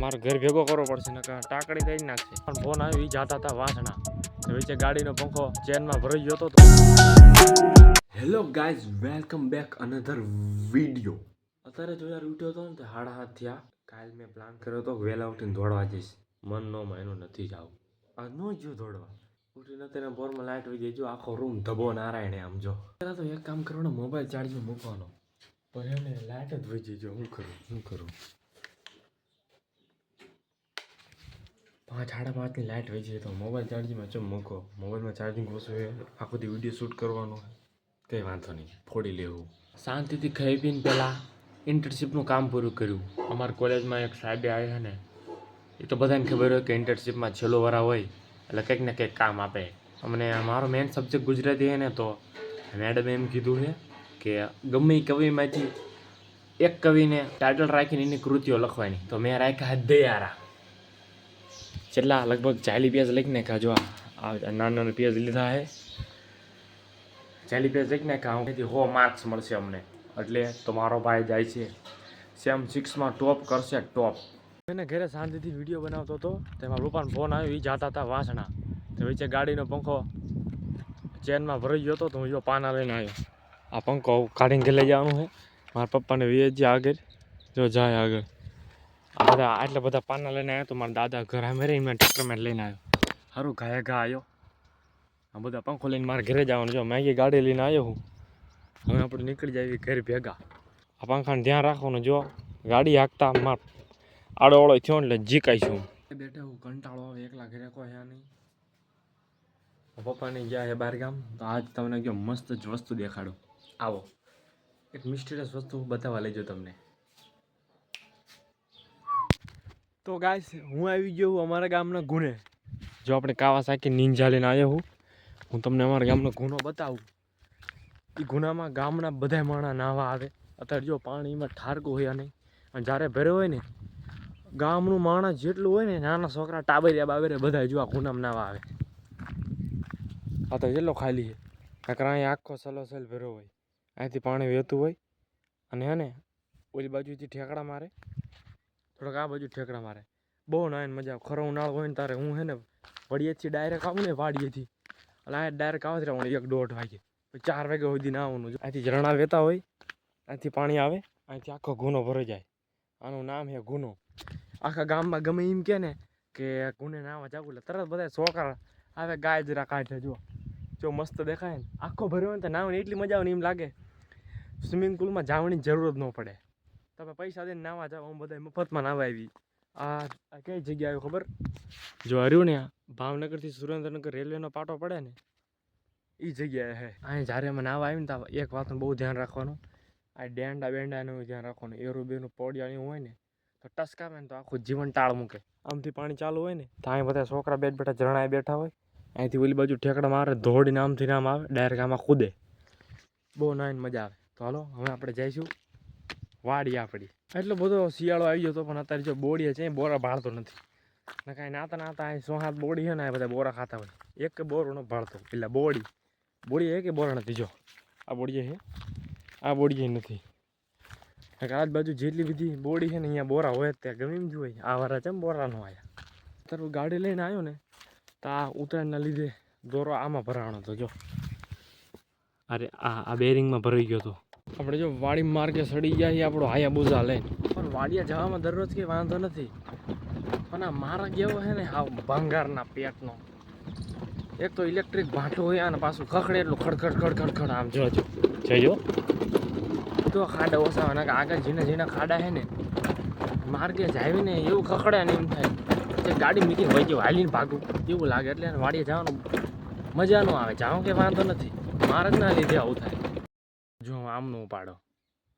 મારો ઘર ભેગો કરવો પડશે ને ટાકડી થઈ નાખશે. પણ ફોન આવ્યો, એ જાતા હતા વાસણા વચ્ચે ગાડીનો પંખો ચેનમાં ભરાઈ ગયો હતો. Hello guys, welcome back another video. અત્યારે જો યાર ઉઠ્યો હતો ને તો 7:30 થયા. કાલ મેં પ્લાન કર્યો હતો વહેલા ઉઠીને દોડવા જઈશ. મન નો માયનો નથી જાવું. આ નો જો દોડવા ઉઠીને અત્યારે બોરમાં લાઇટ વહી ગઈ. જો આખો રૂમ ધબો નારાયણે. આમ જો પહેલાં તો એક કામ કરવાનું, મોબાઈલ ચાર્જમાં મૂકવાનો. પણ એને લાઇટ જ વહી ગઈ. જો શું કરું 5:30ની લાઇટ વહી જાય તો મોબાઈલ ચાર્જિંગમાં ચમ મૂકો. મોબાઈલમાં ચાર્જિંગ ઓછું હોય, આખો દી વિડીયો શૂટ કરવાનો હોય, કંઈ વાંધો નહીં, ફોડી લેવું. શાંતિથી ખાઈ પીને પહેલાં ઇન્ટર્નશીપનું કામ પૂરું કર્યું. અમારા કોલેજમાં એક સાહેબે આવ્યા ને, એ તો બધાને ખબર હોય કે ઇન્ટર્નશીપમાં છેલ્લો વરા હોય એટલે કંઈક ને કંઈક કામ આપે અમને. મારો મેઇન સબ્જેક્ટ ગુજરાતી છે ને, તો મેડમે એમ કીધું છે કે ગમે એ કવિમાંથી એક કવિને ટાઇટલ રાખીને એની કૃતિઓ લખવાની. તો મેં રાખ્યા દયારા. છેલ્લા લગભગ 40 પેજ લખી નાખ્યા. જો આ નાના પેજ લીધા છે, 40 પેજ લખી નાખ્યા. હું 100 માર્ક્સ મળશે અમને. એટલે તો મારો ભાઈ જાય છે સેમ 6માં ટોપ કરશે, ટોપ. એને ઘરે શાંતિથી વિડીયો બનાવતો હતો, તેમાં પપ્પાનો ફોન આવ્યો, એ જાતા હતા વાસણા. તો વચ્ચે ગાડીનો પંખો ચેનમાં ભરાઈ ગયો હતો તો હું જો પાના લઈને આવ્યો. આ પંખો કાઢીને ઘરે લઈ જવાનું છે. મારા પપ્પાને વેચી આગળ જો જાય આગળ. આ બધા આટલા બધા પાના લઈને આવ્યો તો મારા દાદા ઘર આમે રહીને મેં ટ્રેક્ટરમેન લઈને આવ્યો. સારું ઘા આવ્યો. આ બધા પંખો લઈને મારે ઘરે જવાનું. જો મેગી ગાડી લઈને આવ્યો હું. હવે આપણે નીકળી જાય ઘર ભેગા. આ પંખાને ધ્યાન રાખવાનું. જો ગાડી હાંકતા માર આડોવાળો થયો એટલે જીકાઈશું. બેઠે હું કંટાળો આવે, એકલા ઘરે કોઈ હે નહીં. પપ્પાને ગયા છે બહાર ગામ. તો આજ તમને જો મસ્ત જ વસ્તુ દેખાડું. આવો એક મિસ્ટીરિયસ વસ્તુ બતાવવા લઈ જાઉં તમને. તો ગાઈસ, હું આવી ગયો હું અમારા ગામના ગુને. જો આપણે કાવાસાકી નિંજા લઈને આવ્યો હું તમને અમારા ગામનો ગુનો બતાવું. એ ગુનામાં ગામના બધા માણસ નાહવા આવે. અત્યારે જો પાણીમાં ઠારકું હોય નહીં, અને જ્યારે ભર્યો હોય ને ગામનું માણસ જેટલું હોય ને, નાના છોકરા ટાબરિયા બાબરિયા બધા જો આ ગુનામાં નાહવા આવે. આ તો જેટલો ખાલી છે, કાંકર અહીંયા આખો સલોસલ ભર્યો હોય. અહીંથી પાણી વહેતું હોય અને હે ને ઓલી બાજુથી ઠેકડા મારે, થોડોક આ બાજુ ઠેકડા મારે. બહુ નાઈને મજા આવે. ખરો ઉનાળો હોય ને તારે હું હે ને વડિયેથી ડાયરેક્ટ આવું ને વાડીએથી, એટલે આ ડાયરેક્ટ આવે રહેવાનું 1-1.5 વાગે. પછી 4 વાગ્યા સુધી ના આવવાનું. અહીંથી ઝરણા વહેતા હોય, અહીંથી પાણી આવે, અહીંથી આખો ગુનો ભરાઈ જાય. આનું નામ છે ગુનો. આખા ગામમાં ગમે એમ કે ને કે ગુને નાવા જાવું એટલે તરત બધા છોકરા આવે, ગાય જરા કાઢે. જો મસ્ત દેખાય ને, આખો ભર્યો હોય ને તો નાવાની એટલી મજા આવે ને, એમ લાગે સ્વિમિંગ પુલમાં જવાની જરૂર જ ન પડે. તમે પૈસા દઈને નાવા જાઓ, હું બધા મફતમાં નાવા આવી. આ કઈ જગ્યાએ ખબર? જો હર્યું ને, ભાવનગરથી સુરેન્દ્રનગર રેલવેનો પાટો પડે ને, એ જગ્યાએ હે. અહીં જ્યારે અમે નાવા આવીને તો એક વાતનું બહુ ધ્યાન રાખવાનું. આ બેંડાનું ધ્યાન રાખવાનું. એરું બેનું પોડિયાનું હોય ને તો ટસકાવે ને તો આખું જીવન ટાળ મૂકે. આમથી પાણી ચાલુ હોય ને તો અહીં બધા છોકરા બેઠા ઝરણાએ બેઠા હોય. અહીંથી ઓલી બાજુ ઠેકડા મારે, ધોડીને આમથી નામ આવે, ડાયરેક્ટ આમાં કૂદે. બહુ નાઈને મજા આવે. તો હાલો હવે આપણે જઈશું વાડી આપણી. એટલો બધો શિયાળો આવી ગયો હતો, પણ અત્યારે જો બોડીએ છે બોરા ભાળતો નથી. ને કાંઈ નાતા અહીં 6-7 બોડી છે ને, એ બધા બોરા ખાતા હોય. એક બોરો ન ભાળતો. એટલે બોડી હે કે બોરા નથી. જો આ બોડીએ છે, આ બોડીએ નથી. આજુબાજુ જેટલી બધી બોડી છે ને અહીંયા બોરા હોય જ. ત્યાં ગમે એમ જોઈએ આ વારા ચમ બોરા ન આવ્યા. અત્યારે ગાડી લઈને આવ્યો ને તો આ ઉત્તરાયણના લીધે દોરો આમાં ભરાણો હતો. જો અરે આ બેરિંગમાં ભરાઈ ગયો હતો. આપણે જો વાડી માર્ગે સડી ગયા છીએ આપણો હાયાબુઝા લઈને. પણ વાડિયા જવામાં દરરોજ કંઈ વાંધો નથી, પણ આ માર્ગ એવો છે ને હાવ ભંગારના પેટનો. એક તો ઇલેક્ટ્રિક ભાટું હોય અને પાછું ખખડે એટલું ખડખડ આમ જોજો જજો. તો ખાડા ઓછા હોય ને આગળ ઝીણા ખાડા છે ને, માર્ગે જાવી ને એવું ખખડે ને એમ થાય કે ગાડી મીકીને વહી ગયો, હાલીને ભાગું એવું લાગે. એટલે વાડીએ જવાનું મજા ન આવે. જાઉં કે વાંધો નથી, માર્ગના લીધે આવું થાય. જો આમનું પાડો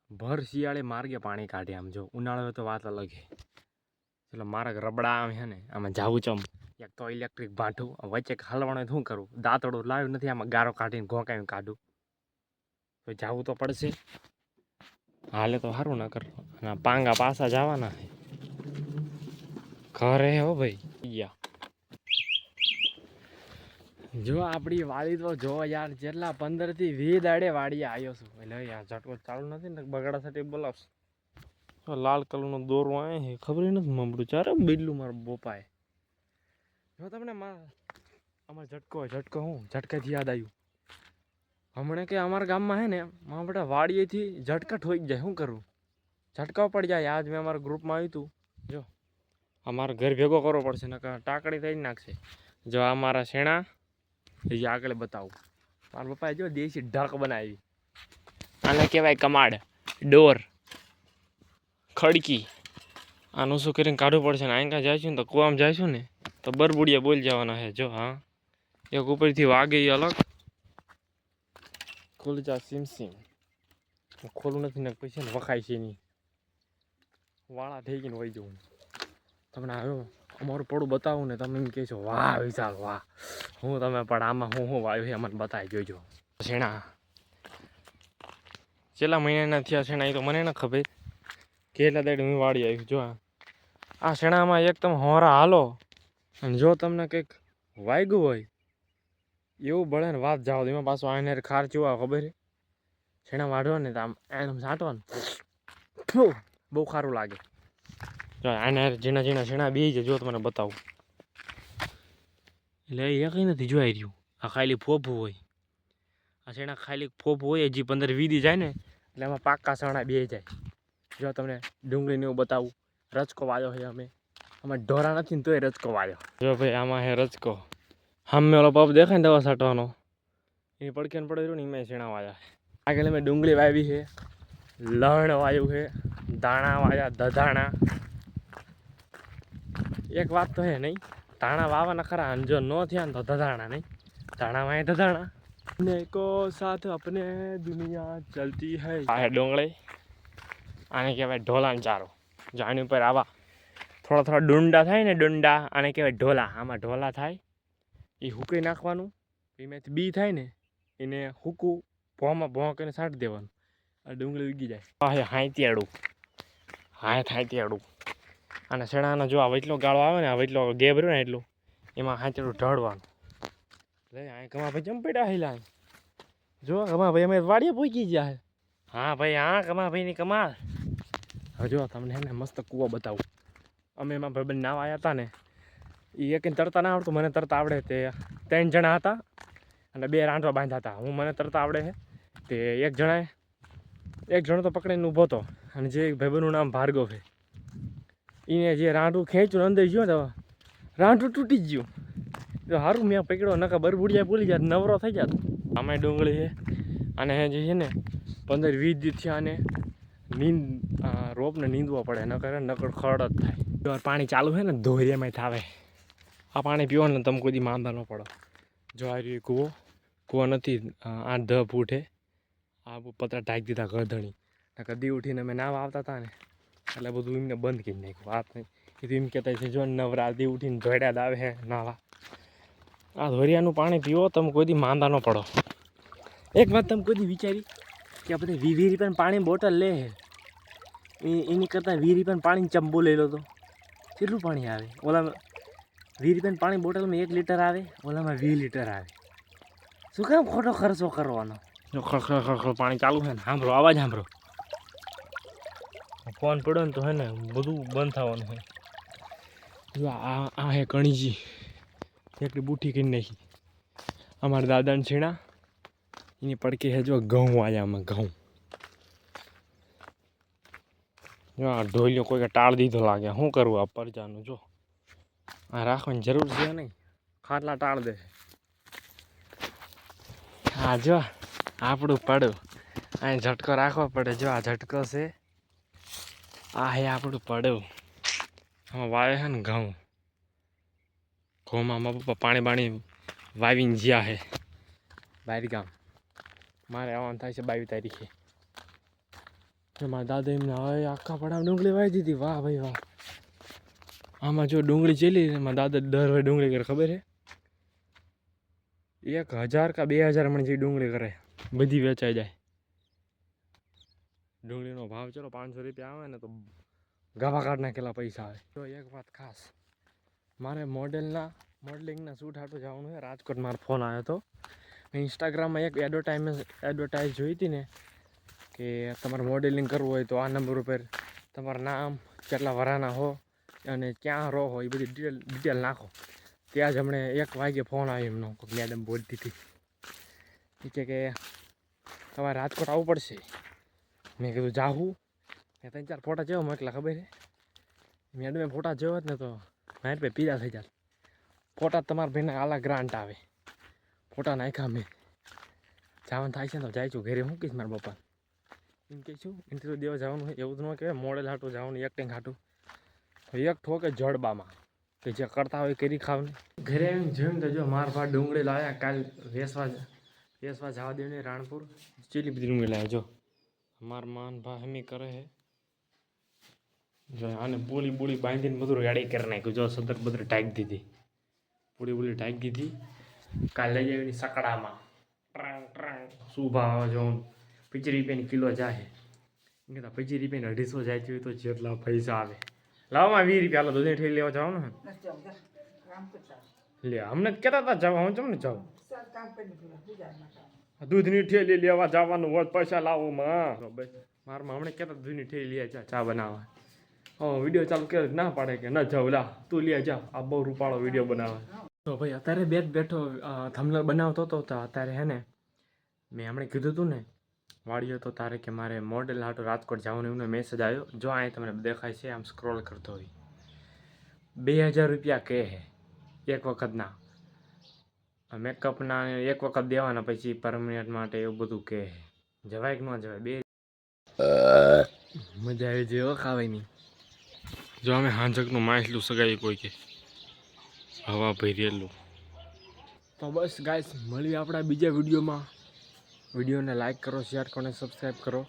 ભર શિયાળે માર્ગે પાણી કાઢે. આમ જો ઉનાળો હોય તો વાત અલગ છે. એટલે માર્ગ રબડા આમ છે ને, આમાં જાવું ચમ. એક તો ઇલેક્ટ્રિક ભાંઠું વચ્ચે હાલવાનું શું કરું? દાંતડું લાવ્યું નથી, આમાં ગારો કાઢીને ઘોંકાવીને કાઢું તો જવું તો પડશે. હાલે તો સારું ના કર. અને પાંગા પાસા જવાના છે ઘરે. હો ભાઈ ગયા જો આપણી વાડી તો જો યાર, જેટલા 15 થી 20 દાડે વાડીએ આવ્યો છું. એટલે યાર ઝટકો ચાલુ નથી ને બગાડા સાથે બોલાવશ. લાલ કલરનો દોરો આવે છે, ખબર નથી મમડું ચારે બિલ્લું મારા બોપાએ. જો તમને અમારે ઝટકો હું ઝટકાથી યાદ આવ્યું. હમણાં કે અમારા ગામમાં હે ને મારા બેટા વાડીએથી ઝટકા ઠોઈ જાય. શું કરવું? ઝટકા પડી જાય. આજ મેં અમારા ગ્રુપમાં આવ્યું હતું. જો અમારા ઘર ભેગો કરવો પડશે, નકર ટાકડી થઈ નાખશે. જો આ મારા શેણા એ આગળ બતાવું. મારા પપ્પાએ જો દેશી ઢાક બનાવી. આને કહેવાય કમાડ, ડોર, ખડકી. આનું શું કરીને કાઢવું પડશે ને? અહીં જઈશું ને તો કુવામાં જઈશું ને તો બરબુડિયા બોલ જવાના છે. જો હા, એક ઉપરથી વાગે એ અલગ. ખુલ જા સીમ ખોલું નથી ને પછી ને વખાય છે નહીં. વાળા થઈ ગઈને વહી જવું. તમને આવ્યો અમારું પડું બતાવું ને તમે એમ કહેશો વાહ વિશાલ વાહ, હું તમે પણ આમાં હું વાવ્યું છે મને બતાવી જોઈજો. શેણા છેલ્લા મહિનાના થયા શેણા એ તો મને ન ખબર. કેટલા દાડે હું વાળી આવ્યું. જો આ શેણામાં એક તમે હોરા હાલો અને જો તમને કંઈક વાગ્યું હોય એવું બળે ને વાત જાઓ. એમાં પાછું આને ખાર ચુવા ખબર છે. શેણા વાઢો ને તો આમ એમ છાંટો ને બહુ સારું લાગે. જો આને ઝીણા ઝીણા શેણા બે છે. જો તમને બતાવું એટલે એ કંઈ નથી જોઈ રહ્યું. આ ખાલી ફોફું હોય. આ શેણા ખાલી ફોફું હોય. હજી 15-20 દી જાય ને એટલે એમાં પાકા શેણા બે જાય. જો તમને ડુંગળીને એવું બતાવું. રચકો વાયો છે અમે ઢોરા નથી ને તોય રચકો વાયો. જો ભાઈ આમાં હે રચકો. સામે ઓલો પપ દેખાય ને દવા છાંટવાનો એની પડખેને પડે રહ્યું ને એમાં શેણા વાયા. આગળ મેં ડુંગળી વાવી છે, લણ વાયું છે, દાણા વાયા, દધાણા. એક વાત તો હે નહીં, ધાણા વાવાના ખરા અને જો ન થયા ને તો દધાણા નહીં. ધાણા વાય દધાણા. ને કો સાથ અપને દુનિયા ચલતી હૈ. આ હે ડુંગળી. આને કહેવાય ઢોલાનો ચારો. જો આની ઉપર આવા થોડા ડુંડા થાય ને ડુંડા, આને કહેવાય ઢોલા. આમાં ઢોલા થાય એ હુકાઈ નાખવાનું. એમાંથી બી થાય ને એને હુકું ભોં કરીને છાંટી દેવાનું. આ ડુંગળી ઉગી જાય. હા હાંતિયાળું હાંતિયાળું. અને શેણાનો જો આ વચલો ગાળો આવે ને, આ વચલો ગેબ રહ્યો ને એટલું એમાં હાંતિયાળું ઢળવાનું. એટલે આ કમા ભાઈ ચંપેડા હિલા. જો કમા ભાઈ અમે વાડીએ પહોંચી ગયા. હા ભાઈ હા કમા ભાઈની કમાલ. હવે જો તમને એને મસ્ત કૂવો બતાવું. અમે એમાં ભાઈબંધ નાવા આવ્યા હતા ને એ એકને તરતા ના આવડતું, મને તરતા આવડે. તે 3 જણા હતા અને 2 રાંધવા બાંધ્યા હતા. હું મને તરતા આવડે છે તે એક જણો તો પકડીને ઊભો હતો અને જે ભાઈબંધનું નામ ભાર્ગવ છે એને જે રાંઢું ખેંચ્યું અંદર ગયો તો રાંઢું તૂટી જ ગયું. તો સારું મેં પકડ્યો, નકર બરબુડિયા બોલી જાય નવરો થઈ જાય. આમાં ડુંગળી છે અને જે છે ને 15-20 દી થયા અને રોપને નીંદવો પડે, નકર ખડ જ થાય. પાણી ચાલુ છે ને ધોરિયામાં થાવે. આ પાણી પીવો ને તમે કોઈ દી માંદા ન પડો. જો આ રહ્યું કૂવો નથી 8-10 ફૂટ છે. આ પતરા ઢાંકી દીધા ગરધણી. નકર દી ઉઠીને અમે નાવા આવતા હતા ને એટલે બધું એમને બંધ કરી નાખ્યું. વાત નહીં એ તો એમ કહેતા છે જો નવરા દી ઉઠીને ધોડ્યા આવે છે નાવા. આ ધોરિયાનું પાણી પીવો તમે કોઈ દી માંદા ન પડો. એક વાત તમે કોઈ દી વિચારી કે આપણે 20 રૂપિયાની પાણી બોટલ લે એની કરતાં 20 રૂપિયાનું પાણી ચંબો લઈ લો તો કેટલું પાણી આવે? ઓલામાં 20 રૂપિયાની પાણી બોટલમાં 1 લીટર આવે, ઓલામાં 20 લીટર આવે. શું કામ ખોટો ખર્ચો કરવાનો? જો ખડ પાણી ચાલુ છે ને સાંભળો, અવાજ સાંભળો. ફોન પડ્યો ને તો હે ને બધું બંધ થવાનું છે. જો આ હે કણીજી એકલી બુઠ્ઠી કરી નાખી. અમારા દાદાને છીણા એની પડકે છે જો ઘઉં આવ્યા. આમાં ઘઉં જો આ ઢોલિયો કોઈ ટાળ દીધો લાગે. શું કરવું આ પરજાનું? જો આ રાખવાની જરૂર છે નહીં, ખાટલા ટાળ દે. હા જો આપણું પડું અહીં ઝટકો રાખવો પડે. જો આ ઝટકો છે, આ હે આપણું પડું. આમાં વાવે છે ને ઘઉં. ઘઉંમાં મારા પપ્પા પાણી વાવીને જ્યાં છે બહાર ગામ. મારે આવવાનું થાય છે 22 તારીખે. મારા દાદા એમને હવે આખા પડામાં ડુંગળી વાવી દીધી. વાહ ભાઈ વાહ. આમાં જો ડુંગળી ચેલી મારા દાદા દર હોય ડુંગળી કરે ખબર છે? 1000 કે 2000 મણ જેવી ડુંગળી કરે. બધી વેચાઈ જાય. ડુંગળીનો ભાવ ચલો 500 રૂપિયા આવે ને તો ગાભા કાઢ નાખેલા પૈસા આવે. તો એક વાત ખાસ, મારે મોડલિંગના શૂટ હાટું જવાનું છે રાજકોટ. મારો ફોન આવ્યો હતો. ઇન્સ્ટાગ્રામમાં એક એડવર્ટાઇઝ જોઈ હતી ને કે તમારે મોડેલિંગ કરવું હોય તો આ નંબર ઉપર તમારું નામ, કેટલા વરાના હો અને ક્યાં રહો હો એ બધી ડિટેલ નાખો. ત્યાં જ હમણે 1 વાગે ફોન આવ્યો એમનો, કોઈ મેડમ બોલતી હતી. એ કે તમારે રાજકોટ આવવું પડશે. મેં કીધું જાહું. મેં 3-4 ફોટા જેવા મોકલા, ખબર છે. મેડમે ફોટા જેવો જ ને તો મારી પાસે પીઝા થઈ જાય. ફોટા તમારા ભાઈને આલા ગ્રાન્ટ આવે. ફોટા નાખ્યા મેં. જવાનું થાય છે ને તો જાય છું ઘરે. હું કહીશ મારા પપ્પા એમ કહીશું ઇન્ટરવ્યૂ દેવા જવાનું હોય એવું જ ન કહેવાય. મોડેલ હાટું જવાનું, એક્ટિંગ હાટું. તો એક ઠોકે જડબામાં કે જે કરતા હોય કરી ખાવને. ઘરે આવીને જોયું તો જો મારા ભાઈ ડુંગળી લાવ્યા. કાલ વેસવા જવા દે ને રાણપુર. ચીલી બધી ડુંગળી લાવ્યા. જો મારા માન ભા હમી કરે છે. જો આને બોલી બાંધીને બધું રેડી કરી નાખ્યું. જો સદર બદર ટાઈક દીધી, પૂરી ટાઈક દીધી. કાલ લઈ આવીને સકડામાં શું ભાવ આવે જો 25 રૂપિયાની કિલો જાય. એમ કહેતા 25 રૂપિયાની 250 જાય છે તો જેટલા પૈસા આવે. લાવમાં 20 રૂપિયા હાલો દૂધની ઠેલી લેવા જવાનું લે. અમને કહેતા હતા જવા, હું ચમ ને જાઉં. દૂધની ઠેલી લેવા જવાનું હોય પૈસા લાવો માં. મારમાં હમણાં કહેતા દૂધની ઠેલી લે ચા બનાવવા. વિડીયો ચાલુ કરે ના પાડે કે ન જાવ લા તું લે જા. આ બહુ રૂપાળો વિડીયો બનાવે. તો ભાઈ અત્યારે બેઠો થંબનેલ બનાવતો હતો. તો અત્યારે હે ને મેં હમણાં કીધું હતું ને વાળ્યો તો તારે કે મારે મોડેલ હાટું રાજકોટ જવાનું એમનો મેસેજ આવ્યો. જો અહીં તમને દેખાય છે આમ સ્ક્રોલ કરતો હોય. 2000 રૂપિયા કહે છે એક વખતના મેકઅપના. 1 વખત દેવાના પછી પરમનન્ટ માટે એવું બધું કહે છે. જવાય કે ન જવાય? મજા આવી જાય ખાવાની. જો અમે હાંજકનું માછલું સગાઈ કોઈ કે હવા ભરેલું. તો બસ ગાઈસ મળીએ આપણા બીજા વિડીયોમાં. વિડીયોને લાઈક કરો, શેર કરો અને સબસ્ક્રાઈબ કરો.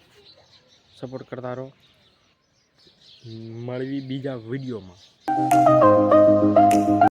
સપોર્ટ કરતા રહો. મળવી બીજા વિડીયોમાં.